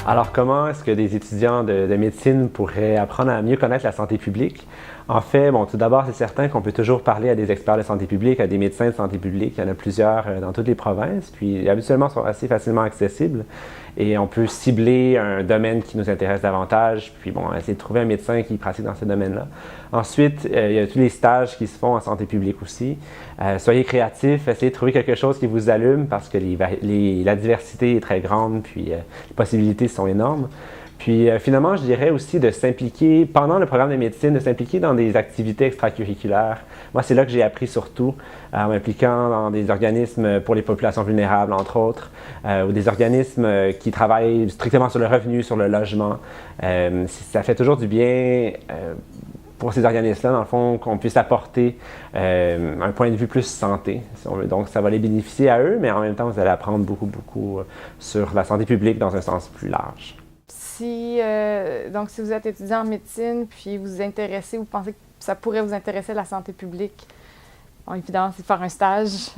Alors, comment est-ce que des étudiants de médecine pourraient apprendre à mieux connaître la santé publique? En fait, bon, tout d'abord, c'est certain qu'on peut toujours parler à des experts de santé publique, à des médecins de santé publique. Il y en a plusieurs dans toutes les provinces, puis habituellement, ils sont assez facilement accessibles. Et on peut cibler un domaine qui nous intéresse davantage, puis bon, essayer de trouver un médecin qui pratique dans ce domaine-là. Ensuite, il y a tous les stages qui se font en santé publique aussi. Soyez créatifs, essayez de trouver quelque chose qui vous allume parce que la diversité est très grande, puis les possibilités sont énormes. Puis finalement, je dirais aussi de s'impliquer, pendant le programme de médecine, de s'impliquer dans des activités extracurriculaires. Moi, c'est là que j'ai appris surtout, en m'impliquant dans des organismes pour les populations vulnérables, entre autres, ou des organismes qui travaillent strictement sur le revenu, sur le logement. Ça fait toujours du bien pour ces organismes-là, dans le fond, qu'on puisse apporter un point de vue plus santé, si on veut. Donc, ça va les bénéficier à eux, mais en même temps, vous allez apprendre beaucoup sur la santé publique dans un sens plus large. Donc, si vous êtes étudiant en médecine, puis vous vous intéressez, vous pensez que ça pourrait vous intéresser la santé publique, bon, évidemment, c'est de faire un stage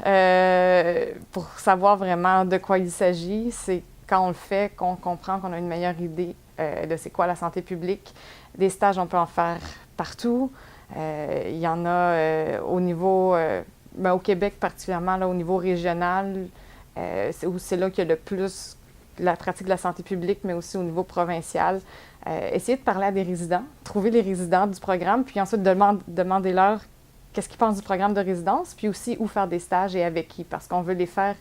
pour savoir vraiment de quoi il s'agit. C'est quand on le fait qu'on comprend qu'on a une meilleure idée de c'est quoi la santé publique. Des stages, on peut en faire partout. Il y en a au niveau, au Québec particulièrement, là, au niveau régional, c'est là qu'il y a le plus la pratique de la santé publique, mais aussi au niveau provincial. Essayez de parler à des résidents, trouver les résidents du programme, puis ensuite demandez-leur qu'est-ce qu'ils pensent du programme de résidence, puis aussi où faire des stages et avec qui, parce qu'on veut les faire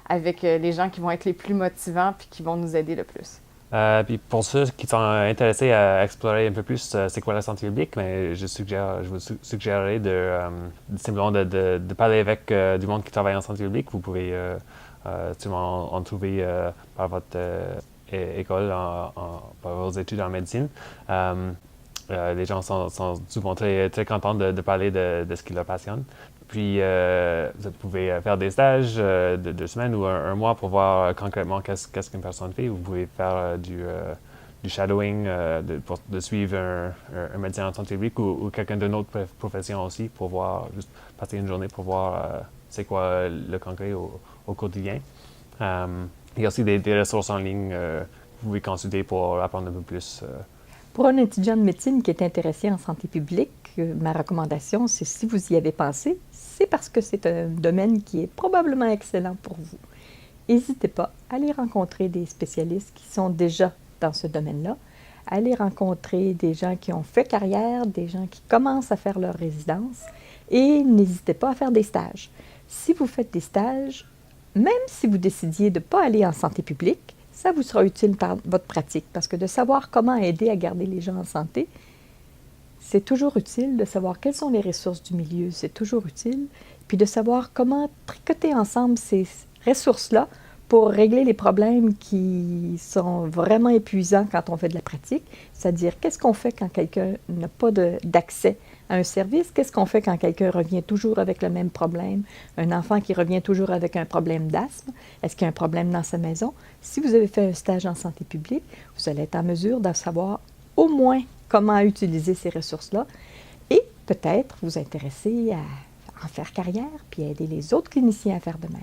avec les gens qui vont être les plus motivants puis qui vont nous aider le plus. Puis pour ceux qui sont intéressés à explorer un peu plus c'est quoi la santé publique, mais je vous suggérerais simplement de parler avec du monde qui travaille en santé publique. Vous pouvez sûrement en trouver par votre école, par vos études en médecine. Les gens sont souvent très contents de parler de ce qui leur passionne. Puis, vous pouvez faire des stages de 2 semaines ou un mois pour voir concrètement qu'est-ce qu'une personne fait. Vous pouvez faire du shadowing, de suivre un médecin en santé publique ou quelqu'un d'une autre profession aussi pour voir, juste passer une journée pour voir c'est quoi le concret au quotidien. Il y a aussi des ressources en ligne que vous pouvez consulter pour apprendre un peu plus. Pour un étudiant de médecine qui est intéressé en santé publique, ma recommandation, c'est si vous y avez pensé, c'est parce que c'est un domaine qui est probablement excellent pour vous. N'hésitez pas à aller rencontrer des spécialistes qui sont déjà dans ce domaine-là, à aller rencontrer des gens qui ont fait carrière, des gens qui commencent à faire leur résidence, et n'hésitez pas à faire des stages. Si vous faites des stages, même si vous décidiez de ne pas aller en santé publique, ça vous sera utile par votre pratique, parce que de savoir comment aider à garder les gens en santé, c'est toujours utile de savoir quelles sont les ressources du milieu, c'est toujours utile, puis de savoir comment tricoter ensemble ces ressources-là pour régler les problèmes qui sont vraiment épuisants quand on fait de la pratique, c'est-à-dire qu'est-ce qu'on fait quand quelqu'un n'a pas d'accès à un service, qu'est-ce qu'on fait quand quelqu'un revient toujours avec le même problème, un enfant qui revient toujours avec un problème d'asthme, est-ce qu'il y a un problème dans sa maison? Si vous avez fait un stage en santé publique, vous allez être en mesure de savoir au moins comment utiliser ces ressources-là et peut-être vous intéresser à en faire carrière puis aider les autres cliniciens à faire de même.